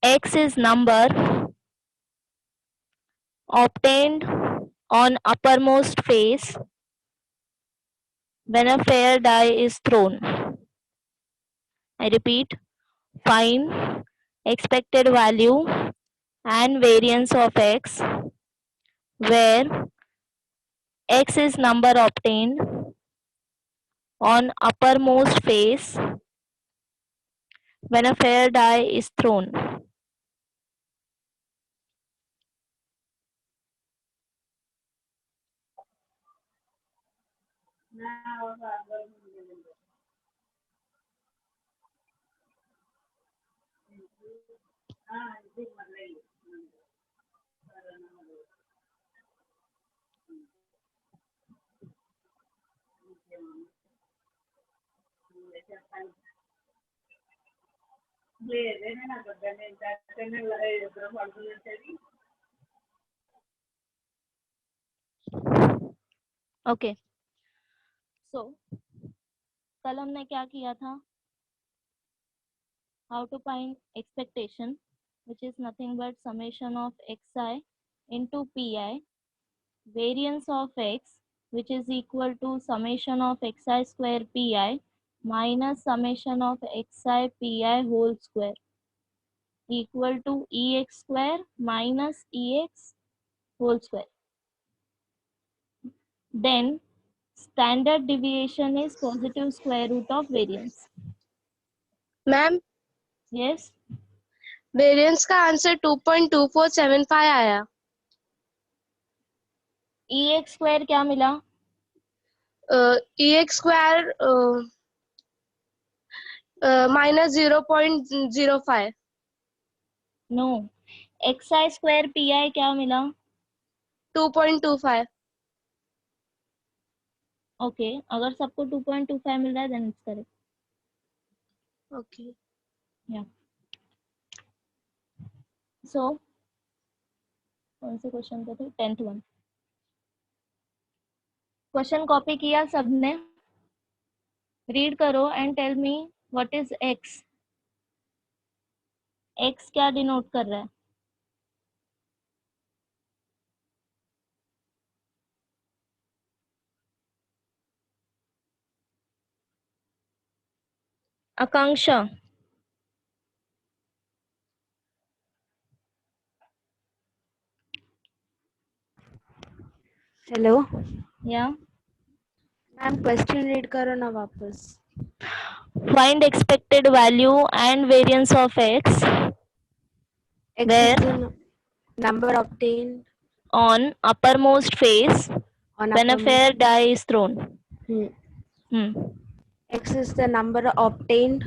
x is number obtained on uppermost face when a fair die is thrown. I repeat, find expected value and variance of x where x is number obtained on uppermost face when a fair die is thrown. Okay so कल हमने क्या किया था? How to find expectation which is nothing but summation of xi into pi, variance of x which is equal to summation of xi square pi minus summation of xi pi whole square equal to ex square minus ex whole square. Then standard deviation is positive square root of variance. Ma'am Yes, variance का answer 2.2475 आया। ex square क्या मिला? X square minus 0.05। No, xi square pi क्या मिला? 2.25। Okay अगर सबको 2.25 मिल रहा है देन इट्स करेक्ट. ओके या सो कौन से क्वेश्चन पे थे? 10th one. क्वेश्चन कॉपी किया सबने? रीड करो and tell me what is x. x क्या डिनोट कर रहा है? Akanksha. Hello yeah ma'am, question read करो ना वापस. find expected value and variance of x X where is the number obtained on uppermost face on when a fair die is thrown. X is the number obtained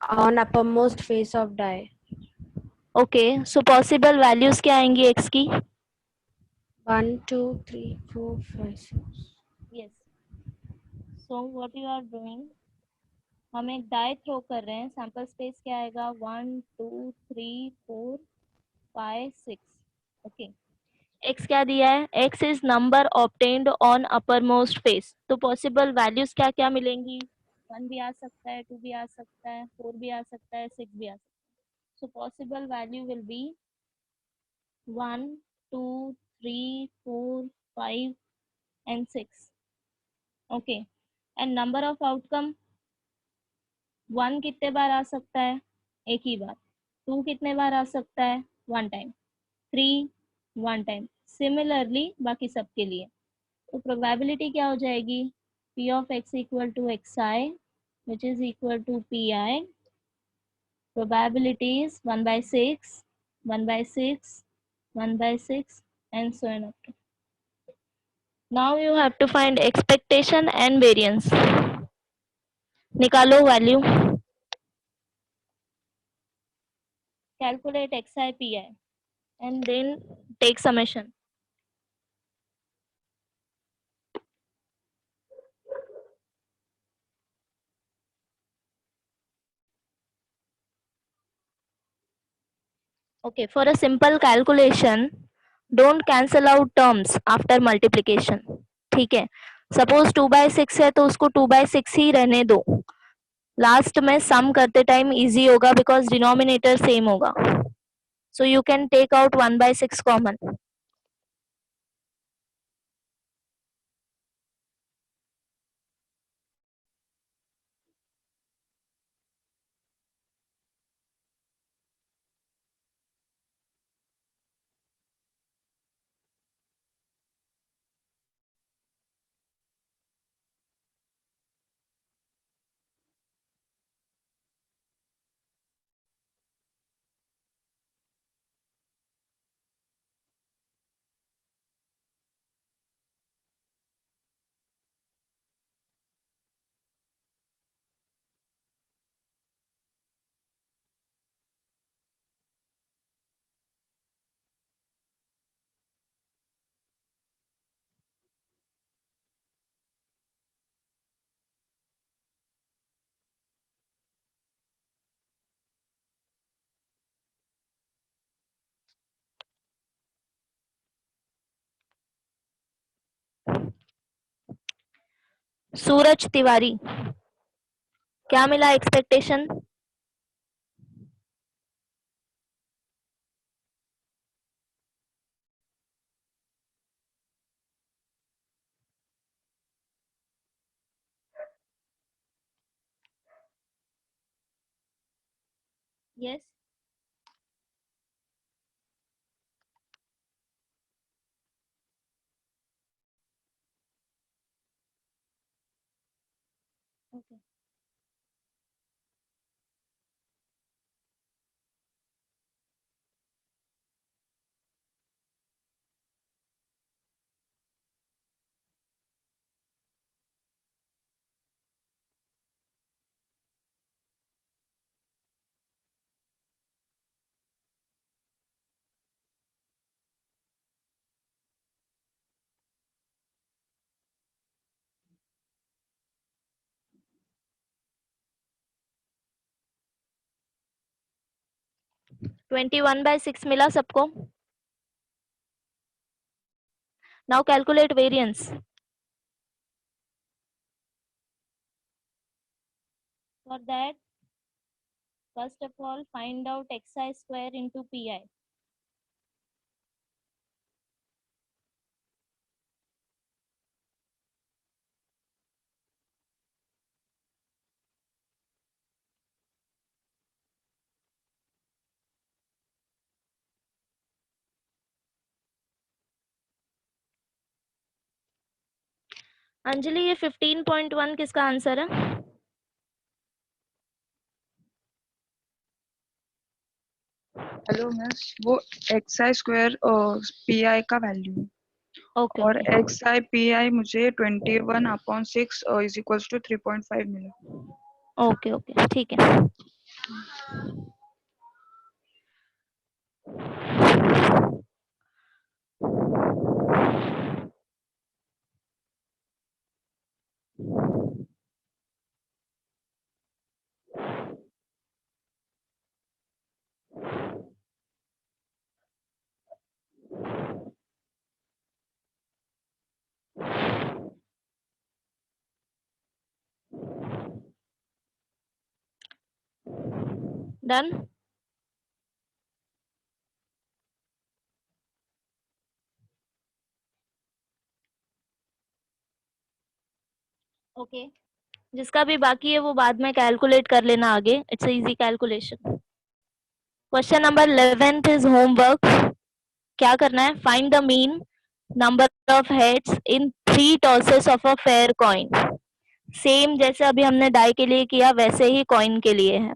on uppermost face of die. Okay so possible values क्या आएंगी x की? 1 2 3 4 5 6. Yes. So what you are doing, हम एक die throw कर रहे हैं. Sample space क्या आएगा? 1 2 3 4 5 6. ओके x क्या दिया है? x is number obtained on upper most face. तो पॉसिबल वैल्यूज क्या क्या मिलेंगी? 1 भी आ सकता है, 2 भी आ सकता है, 4 भी आ सकता है, 6 भी आ सकता है. So possible value will be 1 2 3 4 5 and 6. Okay, and number of outcome 1 कितने बार आ सकता है? एक ही बार. 2 कितने बार आ सकता है? 1 टाइम. 3 1 टाइम. सिमिलरली बाकी सबके लिए. तो प्रोबेबिलिटी क्या हो जाएगी? p of x equal to xi which is equal to pi. Probability is 1 by 6, 1 by 6, 1 by 6 and so on up to. Now you have to find expectation and variance. निकालो value. Calculate xi pi and then take summation. Okay, for a simple calculation, don't cancel out terms after multiplication. ठीक है. Suppose 2 by 6 है तो उसको 2 by 6 ही रहने दो. Last में सम करते टाइम इजी होगा बिकॉज डिनोमिनेटर सेम होगा. So you can take out 1/6 common. सूरज तिवारी, क्या मिला एक्सपेक्टेशन? यस. ओके. ट्वेंटी 1/6 मिला सबको. Now calculate variance. For that, first of all, find out xi square into pi. Anjali, ये 15.1 किसका आंसर है? हेलो मिस, वो XI स्क्वायर PI का वैल्यू है. ओके और ओके XI PI मुझे 21/6 इज इक्वल्स टू 3.5 मिला. ओके ओके ठीक है. डन. ओके. जिसका भी बाकी है वो बाद में कैलकुलेट कर लेना आगे. It's easy calculation. Question number 11 is homework. क्या करना है? Find the mean number of heads in 3 tosses of a fair coin. Same जैसे अभी हमने डाई के लिए किया वैसे ही कॉइन के लिए है.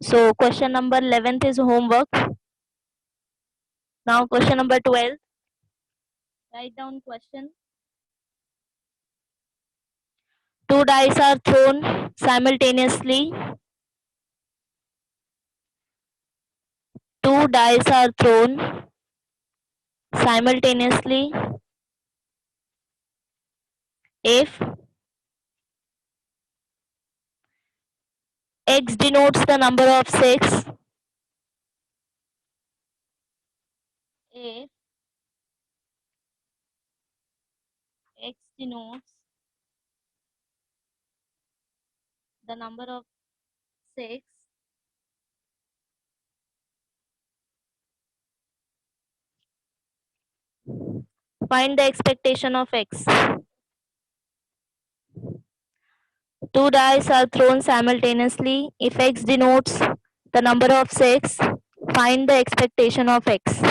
So question number 11 is homework. Now question number 12. Write down question. 2 dice are thrown simultaneously. 2 dice are thrown simultaneously if x denotes the number of 6, if x denotes the number of 6. Find the expectation of x. Two dice are thrown simultaneously. If x denotes the number of 6, find the expectation of x.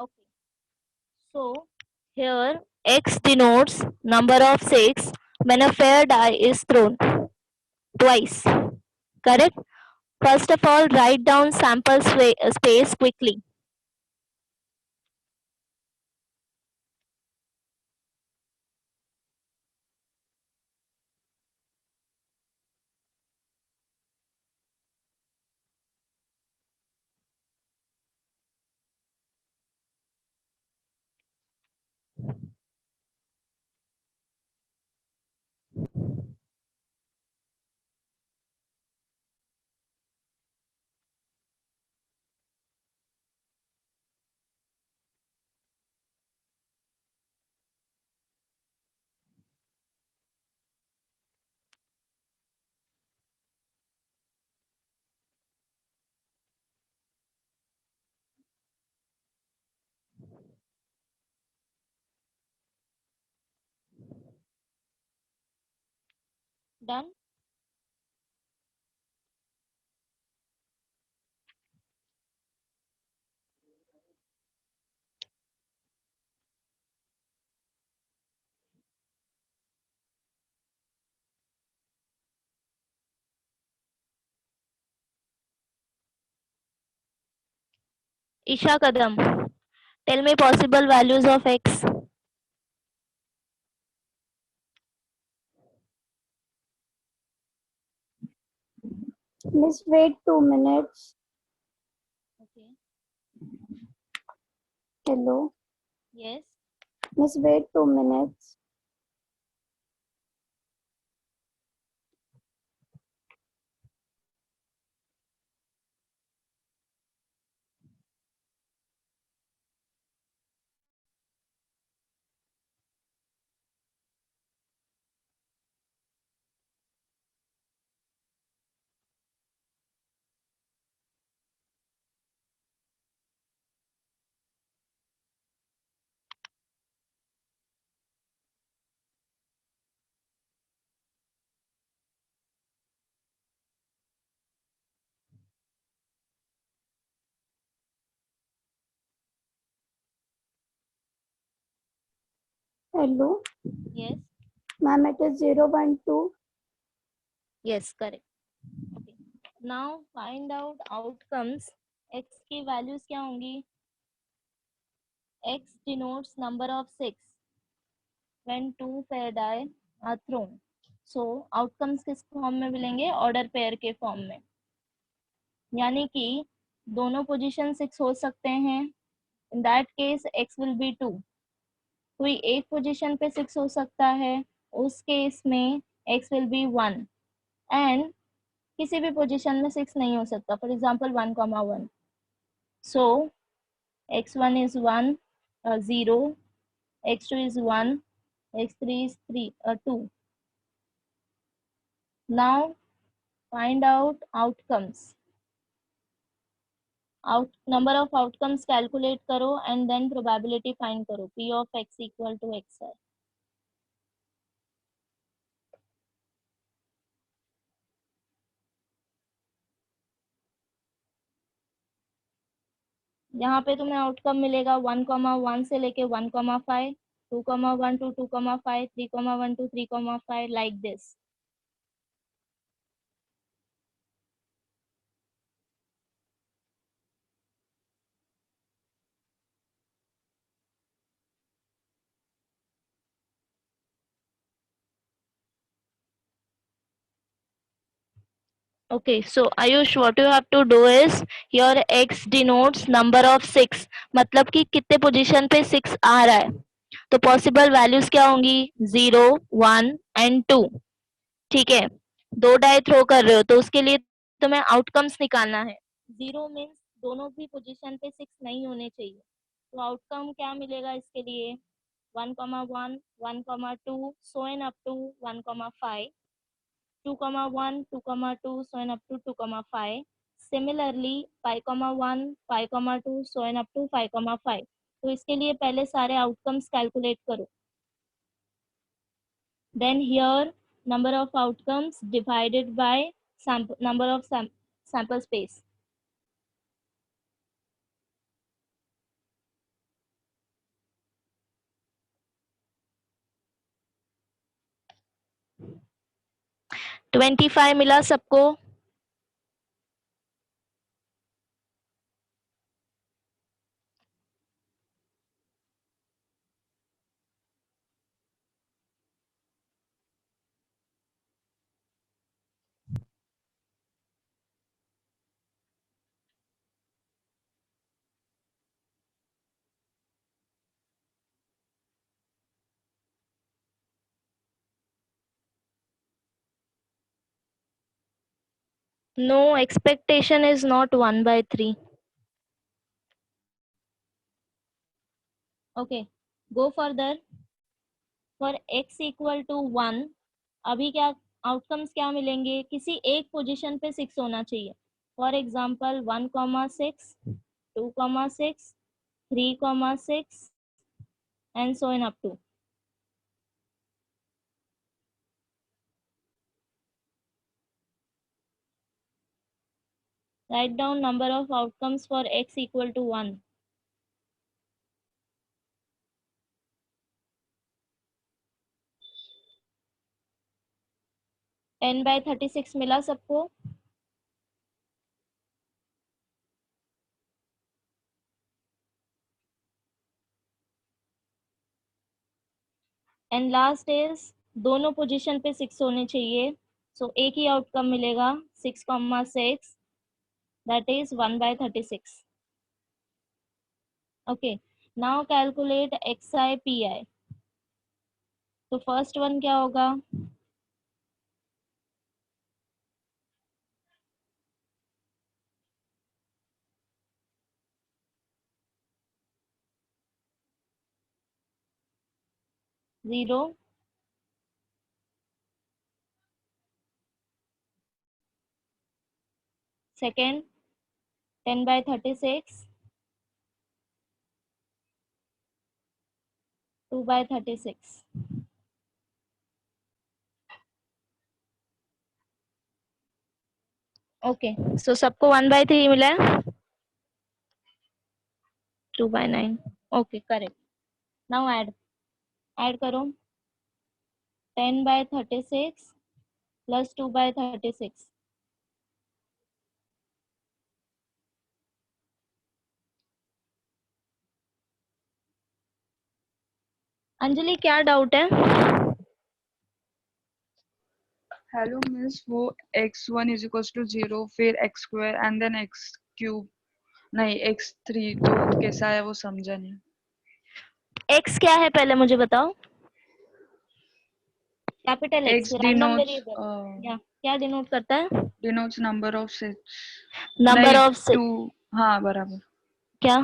Okay. So here x denotes number of 6 when a fair die is thrown twice. Correct? First of all, write down sample space quickly. Done? Isha Kadam, tell me possible values of x. Miss, wait 2 minutes. Okay. Hello. Yes. Miss, wait 2 minutes. Hello. Yes. Ma'am, it is 0.2. Yes, correct. Okay. Now find out outcomes. X की values क्या होंगी? X denotes number of 6 when two pair die are thrown. So outcomes किस form में मिलेंगे? Order pair के form में. यानी कि दोनों पोजीशन 6 हो सकते हैं. In that case x will be 2. कोई एक पोजीशन पे 6 हो सकता है, उस केस में x will be 1. एंड किसी भी पोजीशन में 6 नहीं हो सकता. For example 1,1. So x1 is 1, 0, x2 is 1, x3 is 2. Now find out outcomes. Number of outcomes calculate करो and then probability find करो. P of x equal to x है. यहाँ पे तुम्हें आउटकम मिलेगा 1,1 से लेके 1,5, 2,1 to 2,5, 3,1 to 3,5, like this. Okay, so Ayush, what you have to do is your x denotes number of 6. मतलब कि कितने पोजीशन पे 6 आ रहा है. तो पॉसिबल वैल्यूज क्या होंगी? 0, 1 एंड 2. ठीक है, दो डाई थ्रो कर रहे हो तो उसके लिए तुम्हें आउटकम्स निकालना है. 0 मीन्स दोनों भी पोजीशन पे 6 नहीं होने चाहिए. तो आउटकम क्या मिलेगा इसके लिए? 1,1, 1,2, so on up to 1,5, 2,1, 2,2, so on up to 2,5. Similarly 5,1, 5,2, so on up to 5,5. तो इसके लिए पहले सारे आउटकम्स कैलकुलेट करो. Then here number of outcomes divided by number of sample space. $25 मिला सबको. No, expectation is not 1/3. Okay, go further. For x equal to 1, अभी क्या आउटकम्स क्या मिलेंगे? किसी एक पोजीशन पे 6 होना चाहिए. For example 1,6, 2,6, 3,6 and so on up to. Write down number of outcomes for x equal to 1. n/36 मिला सबको. एंड लास्ट इज दोनों पोजीशन पे 6 होने चाहिए. सो एक ही आउटकम मिलेगा 6,6, that is 1/36. Okay, now calculate xi pi. तो फर्स्ट वन क्या होगा? जीरो. सेकेंड 10/36, 2/36. ओके, सो सबको 1/3 मिला है. 2/9. Okay, correct. नाउ ऐड करो. 10/36 plus 2/36. अंजलि क्या डाउट है? हेलो मिस, वो x1 इज इक्वल्स टू 0, फिर x square and then x cube, नहीं x3, तो कैसा है वो समझा नहीं. x क्या है पहले मुझे बताओ. Capital x, x random denotes variable. या क्या डिनोट करता है? denotes number of sets. Number नहीं, ऑफ 2. हाँ बराबर. क्या?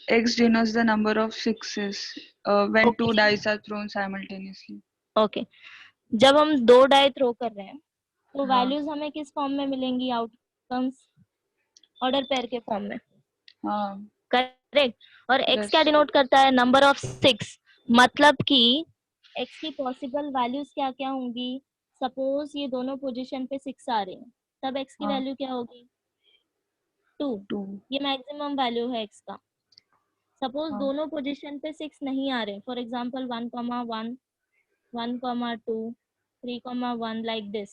x denotes the number of sixes when two Okay. dice are thrown simultaneously. Okay, जब हम दो डाई थ्रो कर रहे हैं तो हाँ. वैल्यूज हमें किस फॉर्म में मिलेंगी? आउटकम्स ऑर्डर पेयर के फॉर्म में. हाँ. करेक्ट. और x Yes. क्या डिनोट करता है? Number of 6. मतलब कि x की पॉसिबल वैल्यूज क्या क्या होंगी? सपोज ये दोनों पोजीशन पे 6 आ रहे हैं, तब x की हाँ. वैल्यू क्या होगी? 2. 2. ये मैक्सिमम वैल्यू है x का. सपोज हाँ. दोनों पोजीशन पे 6 नहीं आ रहे, फॉर एग्जांपल 1,1, 1,2, 3,1 लाइक दिस,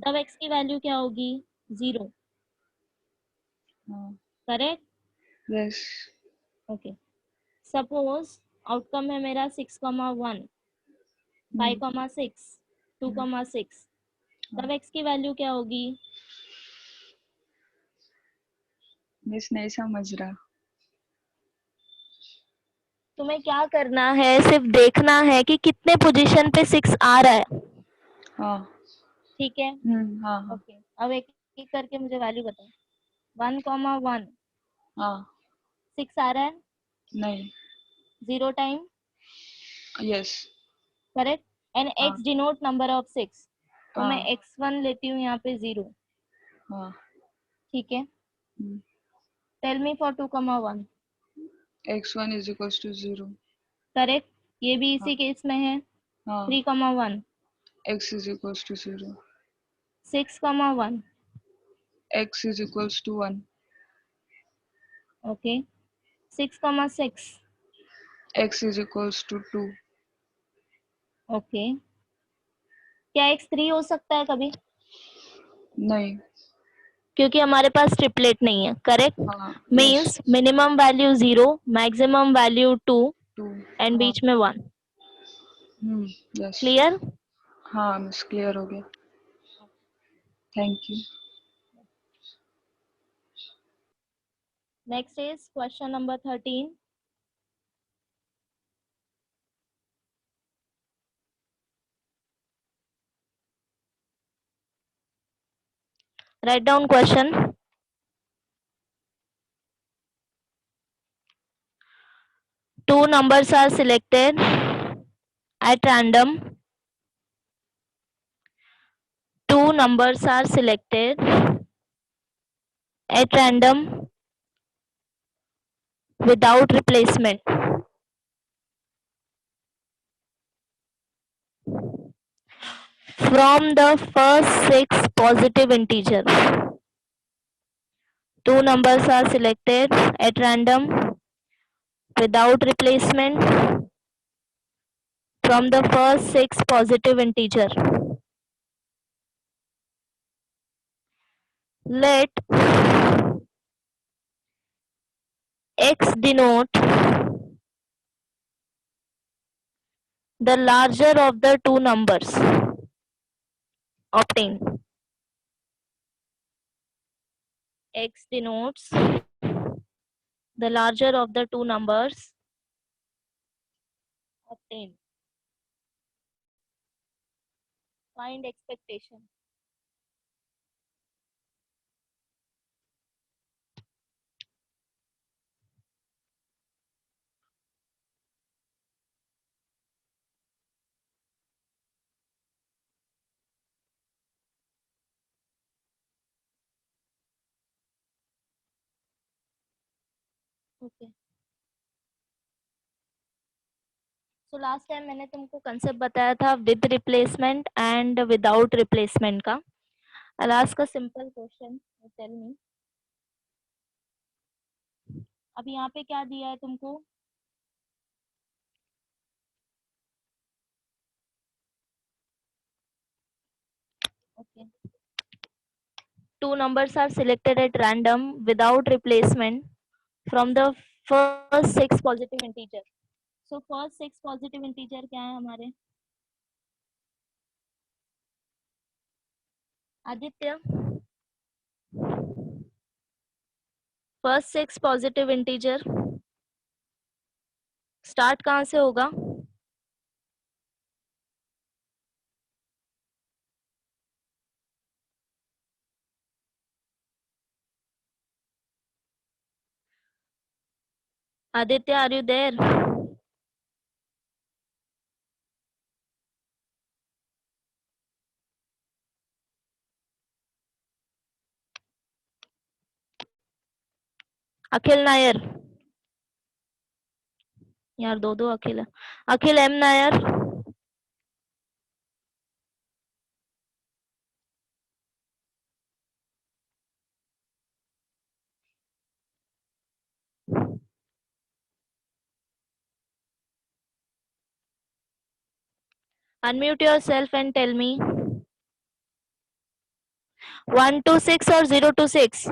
तब x की वैल्यू क्या होगी? 0. हाँ. Correct. Yes. Okay, suppose outcome है मेरा 6,1, 5,6, 2,6, तब x की वैल्यू क्या होगी? मिस नहीं समझ रहा. तुम्हें क्या करना है? सिर्फ देखना है कि कितने पोजीशन पे 6 आ रहा है. हाँ. ठीक है. हाँ. हाँ. ओके, अब एक एक करके मुझे वैल्यू बताओ. 1,1, हाँ. 6 आ रहा है. नहीं. 0 टाइम यस। करेक्ट, एंड हाँ x डिनोट नंबर ऑफ 6, तो मैं हाँ x1 लेती हूँ यहाँ पे 0, हाँ। ठीक है। Tell me for 2,1। x1 is equals to 0। Correct, ये भी हाँ इसी केस में है। हाँ। 3,1, x is equals to 0। 6,1, x is equals to 1। Okay. 6,6, x is equals to 2। Okay. क्या x 3 हो सकता है कभी? नहीं। क्योंकि हमारे पास ट्रिपलेट नहीं है, करेक्ट। हाँ means yes. Minimum value 0, maximum value 2 2। And हाँ। बीच में 1। यस। क्लियर? हाँ मिस, क्लियर हो गया। Thank you. Next is question number 13। Write down question. Two numbers are selected at random. Two numbers are selected at random without replacement. From the first 6 positive integer. Two numbers are selected at random without replacement from the first 6 positive integer. Let x denote the larger of the two numbers obtained. X denotes the larger of the two numbers obtained. Find expectation. Okay. So last time मैंने तुमको concept बताया था with replacement and without replacement का। I'll ask a simple question. Tell me. अब यहाँ पे क्या दिया है तुमको? Okay. Two numbers are selected at random without replacement from the first 6 positive integer. So first 6 positive integer क्या है हमारे? Aditya, first 6 positive integer start कहाँ से होगा? Aditya, are you there? Akhil Nair, यार दो दो अखिल है। Akhil M Nair, unmute yourself and tell me 1 to 6 or 0 to 6?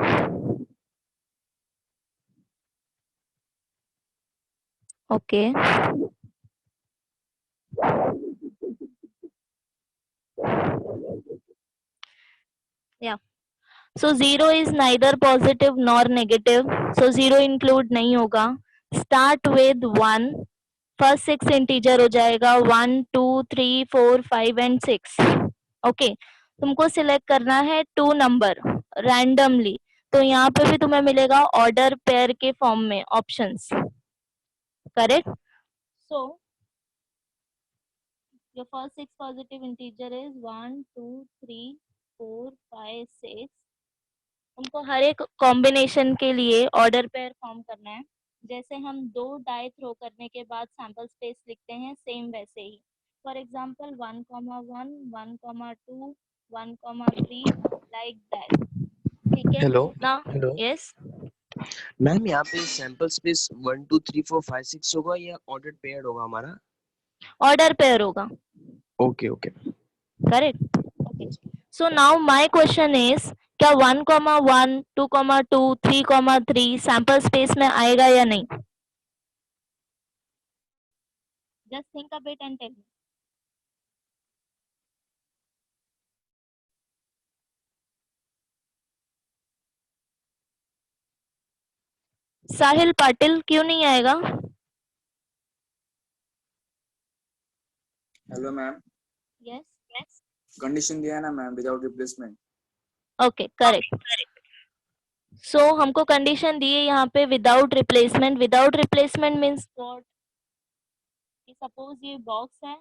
Okay. Yeah. So 0 is neither positive nor negative. So 0 include नहीं होगा. Start with 1. फर्स्ट 6 इंटीजर हो जाएगा 1 2 3 4 5 एंड 6. ओके, तुमको सिलेक्ट करना है टू नंबर रैंडमली, तो यहाँ पे भी तुम्हें मिलेगा ऑर्डर पेयर के फॉर्म में options, correct. So your first 6 positive integer is 1 2 3 4 5 6. हमको हर एक कॉम्बिनेशन के लिए ऑर्डर पेयर फॉर्म करना है, जैसे हम 2 डाई थ्रो करने के बाद सैंपल स्पेस लिखते हैं, सेम वैसे ही. For example 1, 1, 1, 2, 1, 3 like that. ठीक है हेलो ना? Hello yes. मैम, यहाँ पे सैंपल स्पेस 1 2 3 4 5 6 होगा या ऑर्डर पेयर्ड होगा हमारा? ऑर्डर पेयर होगा. Okay okay. Correct. Okay. So now my question is, क्या 1, 1, 2, 2, 3, 3 सैंपल स्पेस में आएगा या नहीं? Just think a bit and tell me. Sahil Patil क्यों नहीं आएगा? Hello ma'am, yes. Yes. Condition दिया है ना ma'am, without replacement. Okay, correct. So हमको कंडीशन दी है यहाँ पे without replacement. Without replacement means what? Suppose ये बॉक्स है,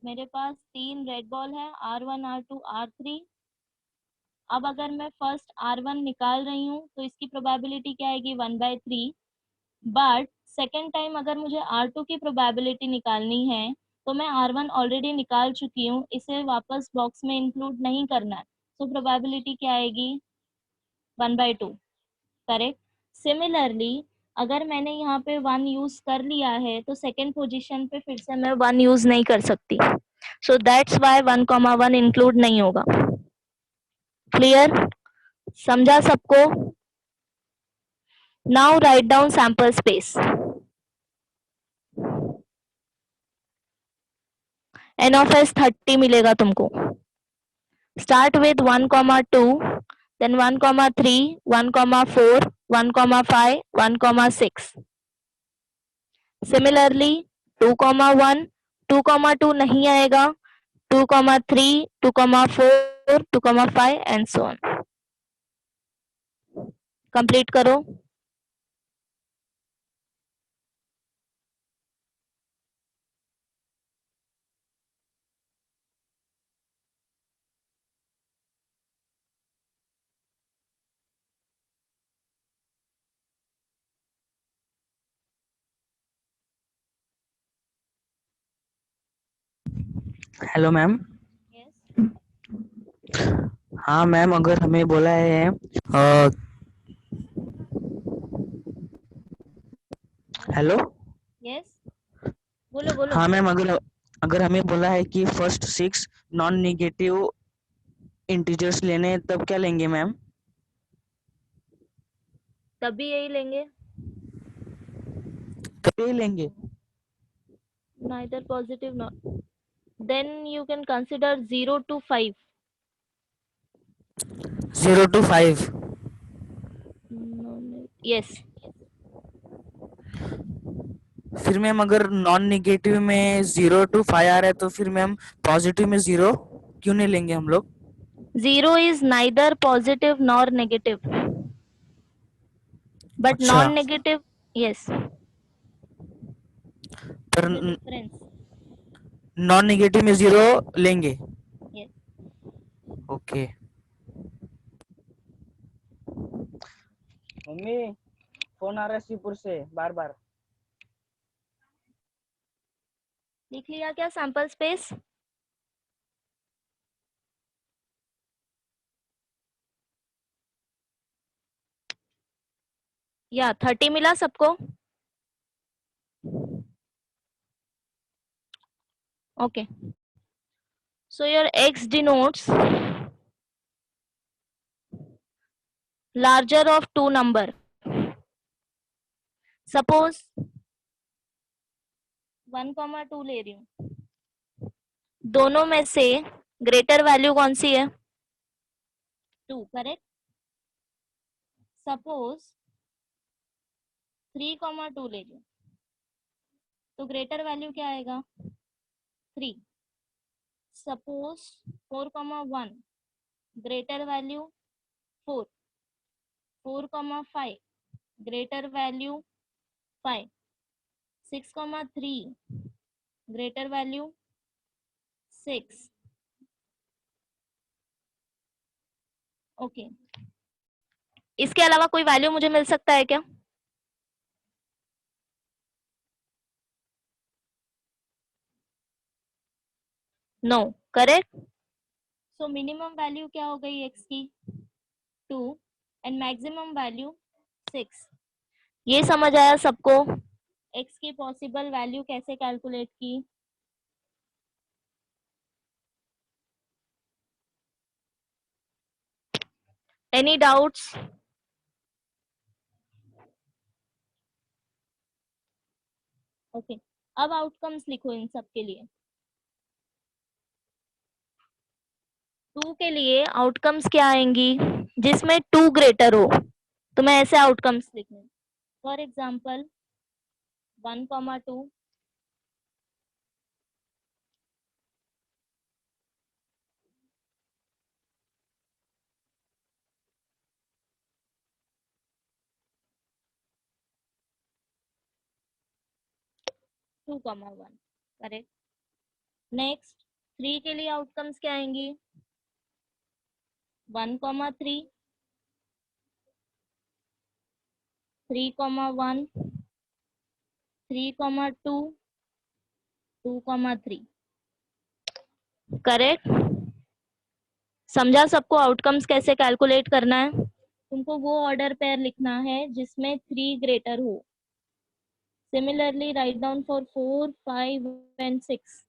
मेरे पास 3 रेड बॉल है, R1, R2, R3. अब अगर मैं फर्स्ट R1 निकाल रही हूँ तो इसकी प्रोबेबिलिटी क्या आएगी? 1/3. बट सेकेंड टाइम अगर मुझे R2 की प्रोबेबिलिटी निकालनी है तो मैं R1 ऑलरेडी निकाल चुकी हूँ, इसे वापस बॉक्स में इंक्लूड नहीं करना है. तो प्रोबेबिलिटी क्या आएगी? 1/2. करेक्ट. सिमिलरली अगर मैंने यहाँ पे 1 यूज कर लिया है तो सेकेंड पोजीशन पे फिर से मैं 1 यूज नहीं कर सकती. सो दैट्स वाई 1, 1 इंक्लूड नहीं होगा. क्लियर? समझा सबको? Now write down sample space. n of s 30 मिलेगा तुमको. Start with 1, 2, then 1, 3, 1, 4, 1, 5, 1, 6. सिमिलरली 2, 1, 2, 2 नहीं आएगा. 2, 3, 2, 4, 2, 5 एंड सो ऑन. कंप्लीट करो. Hello ma'am. यस. हाँ मैम, अगर हमें बोला है हेलो. यस. बोलो बोलो. हाँ मैम, अगर अगर हमें बोला है कि फर्स्ट 6 नॉन नेगेटिव इंटीजर्स लेने हैं, तब क्या लेंगे मैम? तभी यही लेंगे. तब ये लेंगे. Neither positive nor. Then you can consider 0 to 5. 0 to 5. Yes. फिर मैम अगर नॉन नेगेटिव में 0 to 5 आ रहा है तो फिर मैम पॉजिटिव में 0 क्यों नहीं लेंगे हम लोग? 0 is neither positive nor negative. But अच्छा. non-negative, yes. पर The difference. नॉन नेगेटिव में 0 लेंगे. Yes. ओके. मम्मी, फोन आ रहा है शिवपुर से बार बार. लिख लिया क्या सैंपल स्पेस? या 30 मिला सबको? Okay. So your x denotes larger of two number. Suppose 1, 2 ले रही हूँ, दोनों में से ग्रेटर वैल्यू कौन सी है? 2. करेक्ट. सपोज 3, 2 ले रही हूँ तो ग्रेटर वैल्यू क्या आएगा? 3. Suppose 4, 1 greater value 4. 4, 5 greater value 5. 6, 3 greater value 6. Okay, इसके अलावा कोई वैल्यू मुझे मिल सकता है क्या? No, correct. So minimum value क्या हो गई x की? 2 एंड मैक्सिमम वैल्यू 6. ये समझ आया सबको? x की पॉसिबल वैल्यू कैसे कैलकुलेट की? Any doubts? ओके, अब आउटकम्स लिखो इन सब के लिए. 2 के लिए आउटकम्स क्या आएंगी? जिसमें 2 ग्रेटर हो, तो मैं ऐसे आउटकम्स लिखूं. For example 1,2, 2,1. करेक्ट. नेक्स्ट 3 के लिए आउटकम्स क्या आएंगी? 1,3, 3,1, 3,2, 2,3. करेक्ट. समझा सबको आउटकम्स कैसे कैलकुलेट करना है? तुमको वो ऑर्डर पेयर लिखना है जिसमें 3 ग्रेटर हो. Similarly, write down for 4, 5 and 6.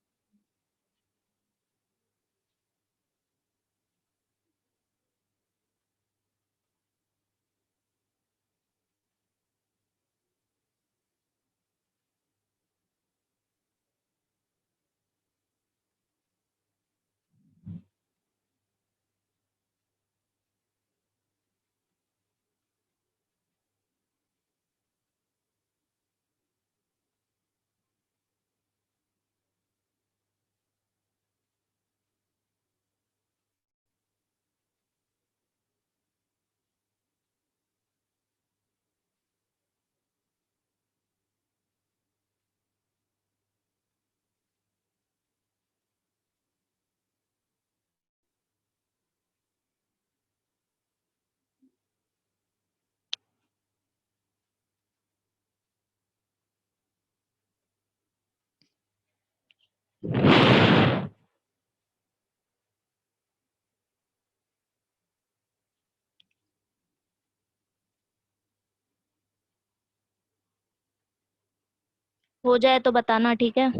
हो जाए तो बताना, ठीक है?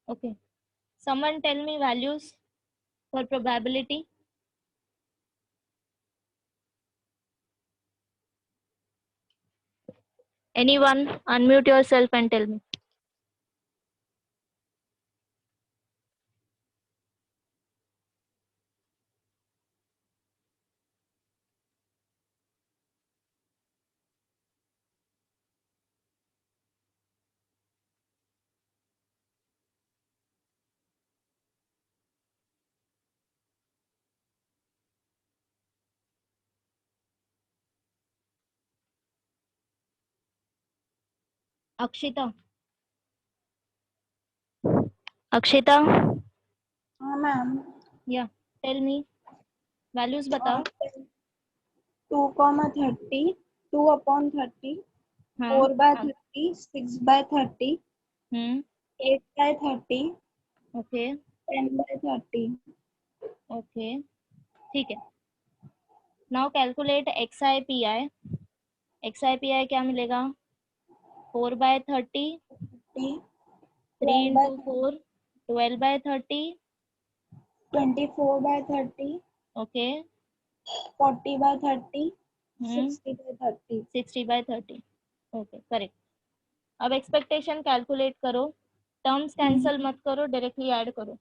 Okay. Someone tell me values for probability. Anyone, unmute yourself and tell me. Akshita. Akshita. हाँ ma'am. Yeah. Tell me. Values बताओ. 2,30, 2/30, हाँ. 4/30, 6/30, हम्म. 8/30, ओके. 10/30. ओके, ठीक है. नाउ कैलकुलेट XI क्या मिलेगा? 4/30, 3 into 4, 12/30. 24/30, ओके. 40/30, हम्म. 60/30. 60/30. Okay, correct. अब एक्सपेक्टेशन कैलकुलेट करो. टर्म्स कैंसिल मत करो, डायरेक्टली ऐड करो.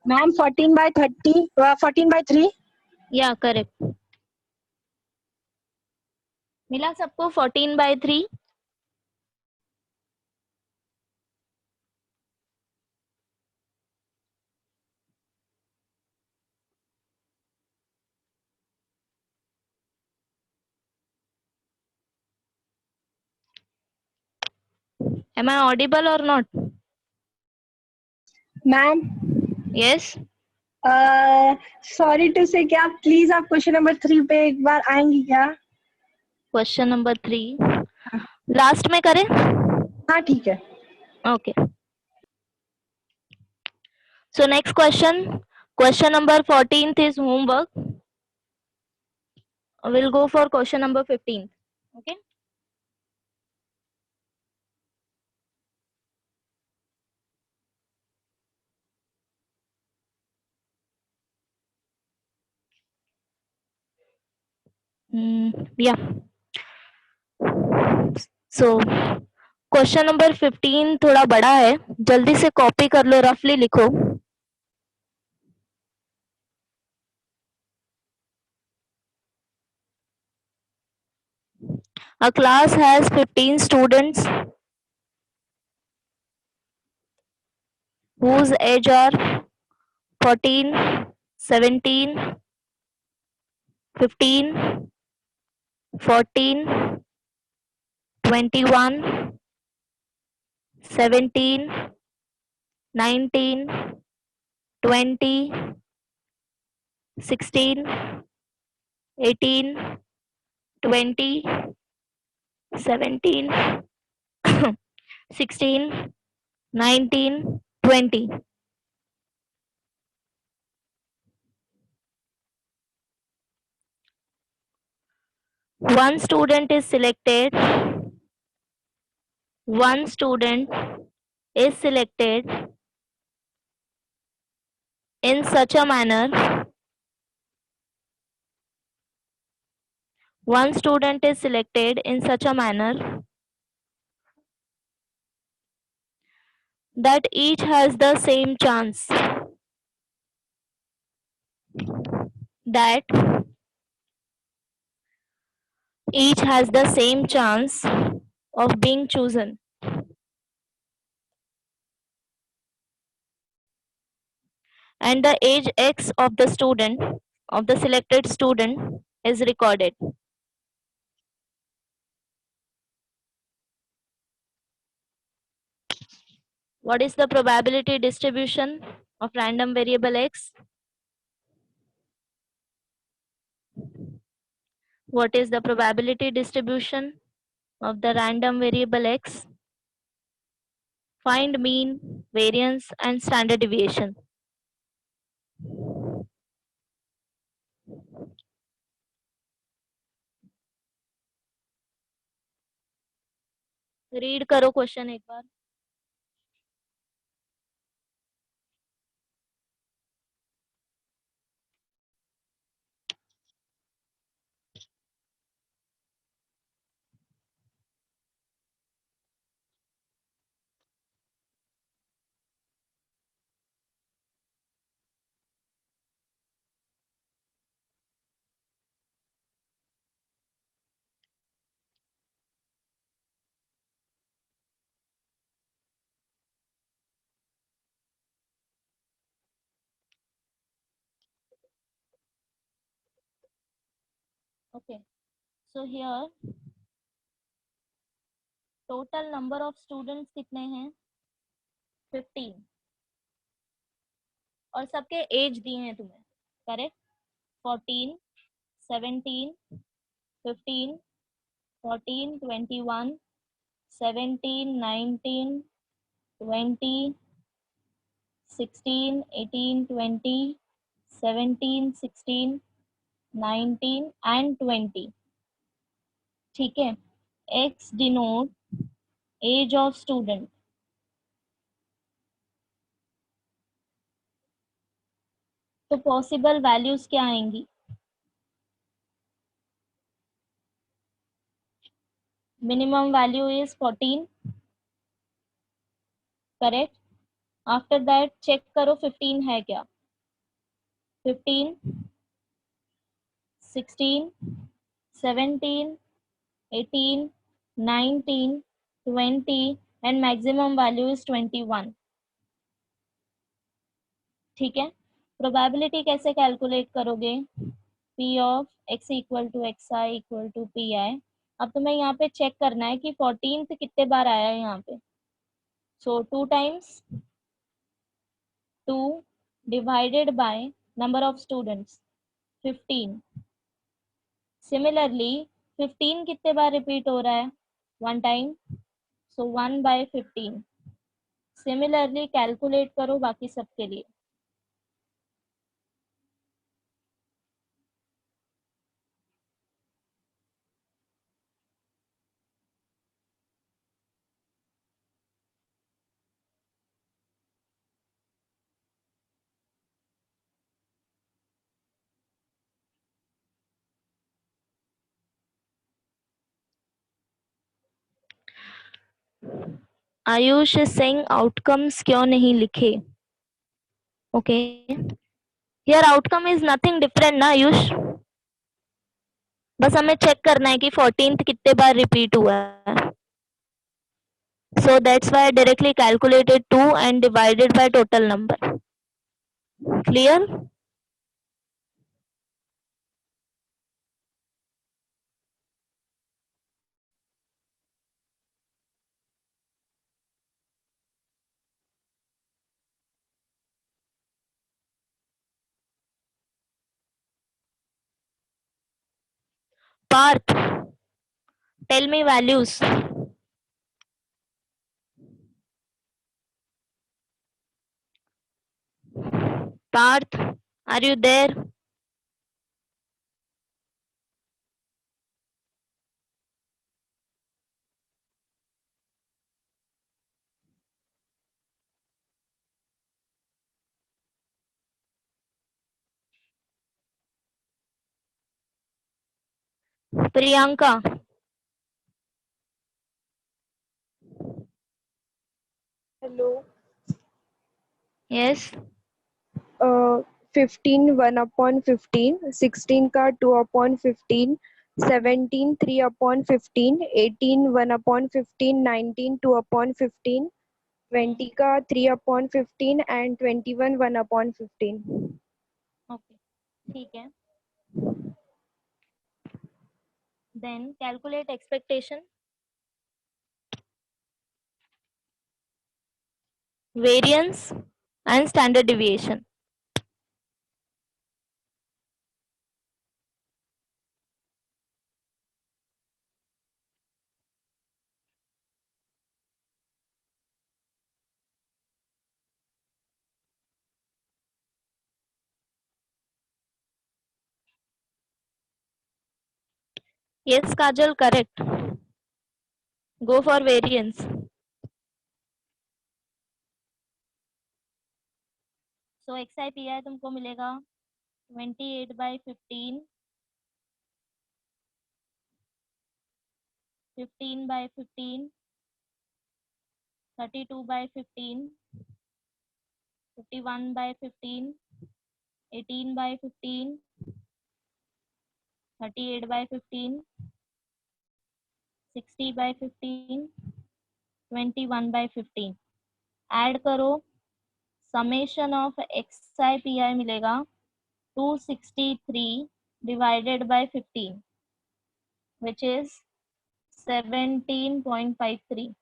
मैम 14/30 14/3 या करेक्ट मिला सबको 14/3 Am I audible or not? Ma'am Yes. Sorry to say क्या प्लीज आप क्वेश्चन नंबर 3 पे एक बार आएंगी क्या? Question number 3 लास्ट में करें? हाँ ठीक है. Okay. So next question number 14th is homework. We'll go for question number 15th. Okay. Yeah. So question number 15 थोड़ा बड़ा है, जल्दी से कॉपी कर लो, रफली लिखो. A class has 15 students whose age are 14, 17, 15, 14, 21, 17, 19, 20, 16, 18, 20, 17, 16, 19, 20. One student is selected. One student is selected in such a manner. One student is selected in such a manner that each has the same chance. That each has the same chance of being chosen. And the age X of the student, of the selected student, is recorded. What is the probability distribution of random variable X? What is the probability distribution of the random variable X? Find mean, variance, and standard deviation. Read करो question एक बार. Okay. So here total number of students कितने हैं? 15. और सबके as दिए हैं तुम्हें, correct? 14, 17, 15, 14, 21, 17, 19, 20, 16, 18, 20, 17, 16, 19 and 20. ठीक है. X denote age of student. तो पॉसिबल वैल्यूज क्या आएंगी? Minimum value is 14, correct? After that check करो 15 है क्या. 15, 16, 17, 18, 19, 20 and maximum value is 21. ठीक है. प्रोबेबिलिटी कैसे कैलकुलेट करोगे? P of x equal to x i equal to p i. अब तुम्हें यहाँ पे चेक करना है कि 14th कितने बार आया है यहाँ पे. सो 2 times 2 divided by number of students 15. Similarly 15 कितने बार रिपीट हो रहा है? 1 time. So 1 by 15. Similarly calculate करो बाकी सबके लिए. आयुष इज सेइंग आउटकम्स क्यों नहीं लिखे? Okay, here outcome is nothing different ना आयुष. बस हमें चेक करना है कि 14th कितने बार रिपीट हुआ है. So that's why directly calculated 2 and divided by total number. Clear? Parth, tell me values. Parth, are you there? Priyanka, hello. yes. 15 1/15, 16 का 2/15, 17 3/15, 18 1/15, 19 2/15, 20 का 3/15 and 21 1/15. Okay, ठीक है. Then calculate expectation, variance and standard deviation. Yes, Kajal, correct. Go for variance. So XI PI तुमको मिलेगा 28 by 15, 15 by 15, 32 by 15, 51 by 15, 18 by 15, 38 by 15, 60 by 15, 21 by 15. Add करो, summation of XI pi मिलेगा 263 divided by 15, which is 17.53.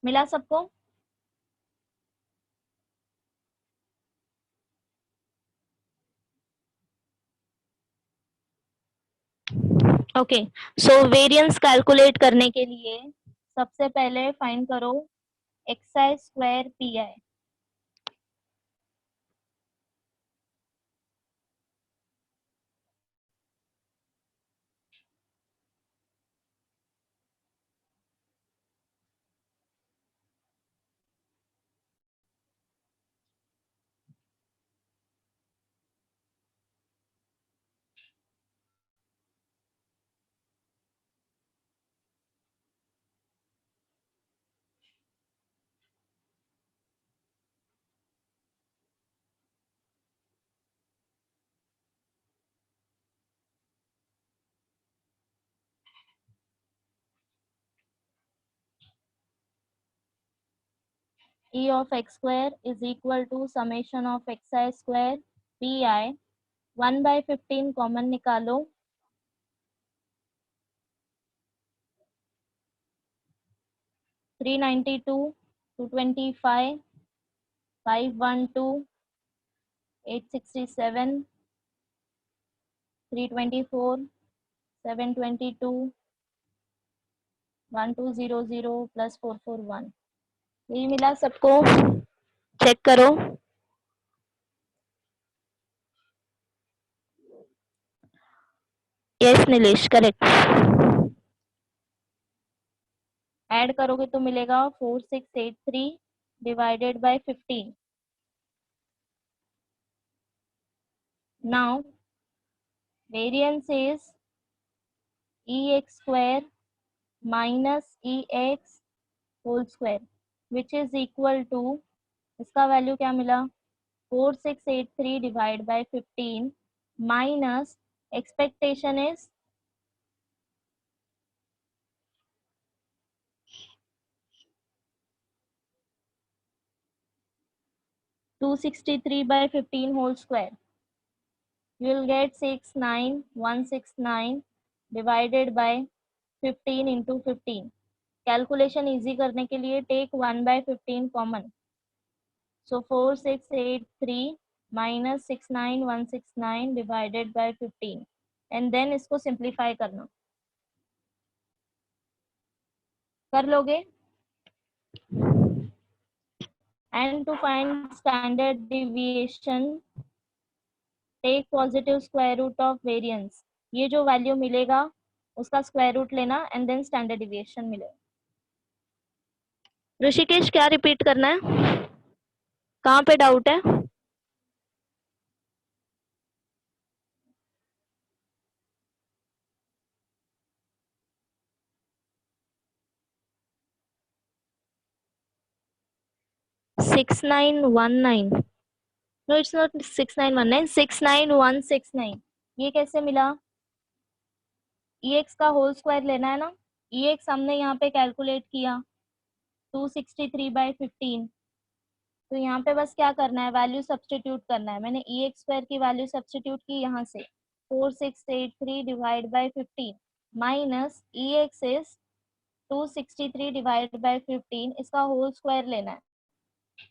मिला सबको? Okay, सो variance calculate करने के लिए सबसे पहले फाइंड करो XI square pi. E of x square is equal to summation of xi square pi 1/15 common निकालो 392 225 512 867 324 722 1200 प्लस 441 यही मिला सबको चेक करो यस नीलेश करेक्ट ऐड करोगे तो मिलेगा 4683 divided by 15 now variance is ex square minus ex whole square which is equal to इसका value क्या मिला 4683 divide by 15 minus expectation is 263/15 whole square. You will get 69169 divided by 15 into 15. Calculation easy करने के लिए take 1/15 common. So 4683 minus 69169 divided by 15 and then इसको simplify करना. कर लोगे? And to find standard deviation, take positive square root of variance. ये जो value मिलेगा उसका स्क्वायर रूट लेना एंड देन स्टैंडर्ड डिविएशन मिलेगा. ऋषिकेश क्या रिपीट करना है? कहाँ पे डाउट है? Six nine one nine. No it's not 6919, 69169. ये कैसे मिला? ex का होल स्क्वायर लेना है ना. ex हमने यहाँ पे कैलकुलेट किया 263/15. तो यहाँ पे बस क्या करना है, वैल्यू सब्स्टिट्यूट करना है. मैंने ex स्क्वायर की वैल्यू सब्स्टिट्यूट की यहाँ से 4683 divide by 15 minus ex is 263 divide by 15. इसका होल स्क्वायर लेना है.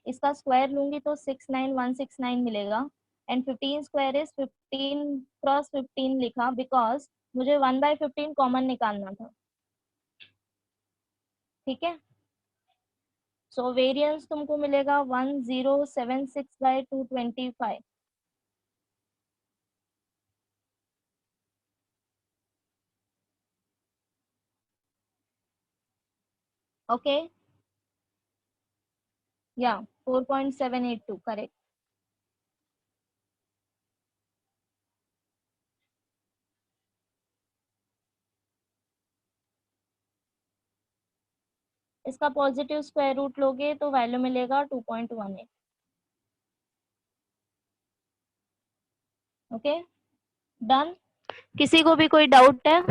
इसका स्क्वायर लूंगी तो 69169 मिलेगा एंड 15 स्क्वायर इज 15 क्रॉस 15 लिखा बिकॉज मुझे 1/15 कॉमन निकालना था. ठीक है. सो वेरिएंस तुमको मिलेगा 1076/225. ओके या 4.782 करेक्ट. इसका पॉजिटिव स्क्वायर रूट लोगे तो वैल्यू मिलेगा 2.18. Okay done. किसी को भी कोई डाउट है?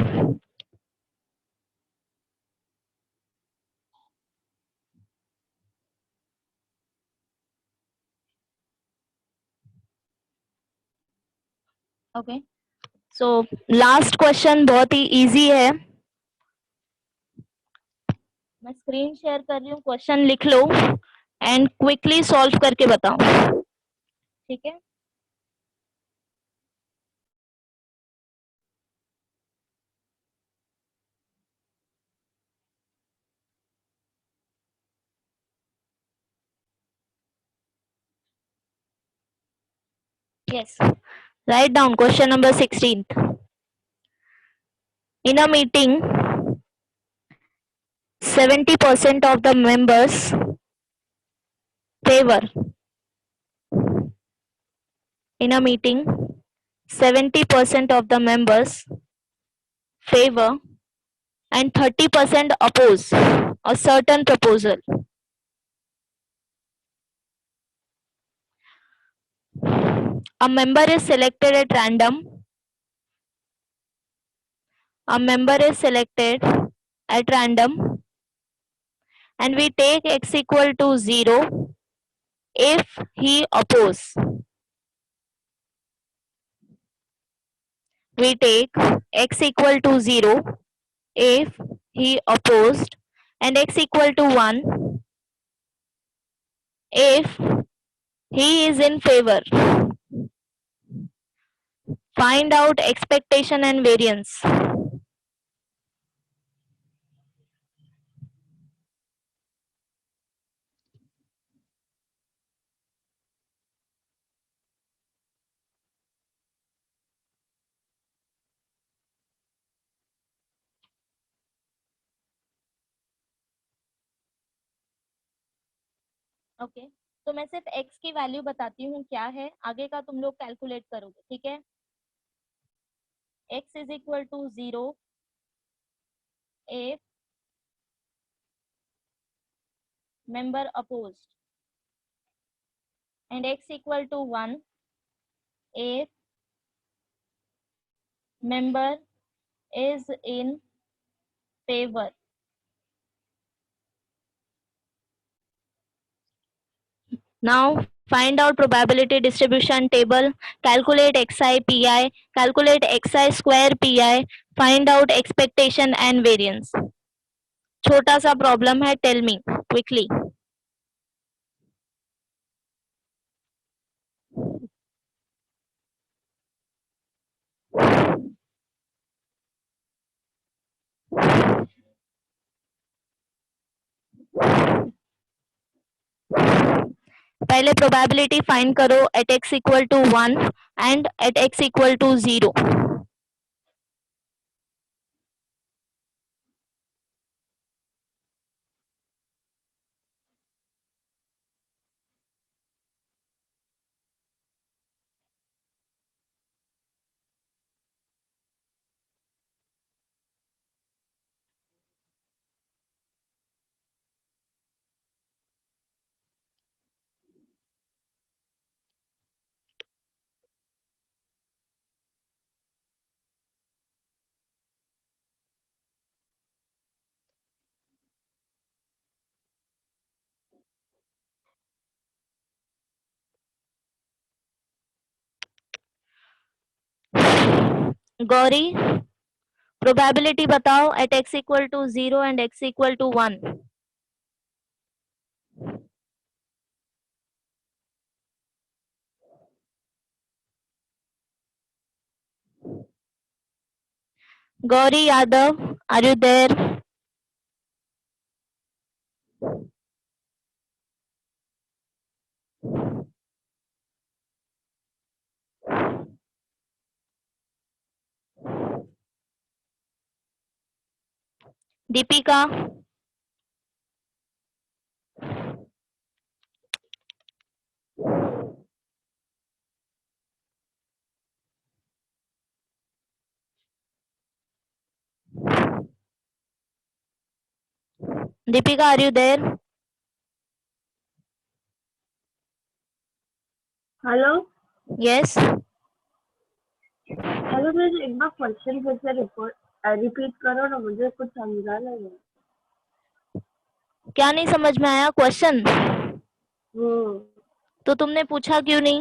ओके सो लास्ट क्वेश्चन बहुत ही इजी है. मैं स्क्रीन शेयर कर रही हूँ, क्वेश्चन लिख लो एंड क्विकली सॉल्व करके बताओ. ठीक है. Yes. Write down question number 16. In a meeting, 70% of the members favor. In a meeting, 70% of the members favor and 30% oppose a certain proposal. A member is selected at random. A member is selected at random and we take x equal to 0 if he oppose. We take x equal to 0 if he opposed and x equal to 1 if he is in favor. Find out expectation and variance. Okay तो मैं सिर्फ x की value बताती हूँ क्या है, आगे का तुम लोग कैलकुलेट करोगे, ठीक है। x is equal to 0 if member opposed and x equal to 1 if member is in favor. Now find out probability distribution table, calculate xi pi, calculate xi square pi, find out expectation and variance. छोटा सा problem है, tell me quickly. पहले probability find करो at x equal to 1 and at x equal to 0। Gauri probability बताओ at x equal to 0 and x equal to 1। Gauri Yadav, are you there? Deepika, Deepika are you there? Hello yes. Hello miss, एक बार question फिर से repeat करो ना, मुझे कुछ समझा नहीं है। क्या नहीं समझ में आया क्वेश्चन? हम्म तो तुमने पूछा क्यों नहीं?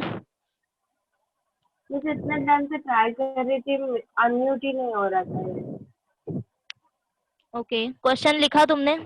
मिस इतने टाइम से ट्राई कर रही थी, अनम्यूट ही नहीं हो रहा था ये। ओके क्वेश्चन लिखा तुमने?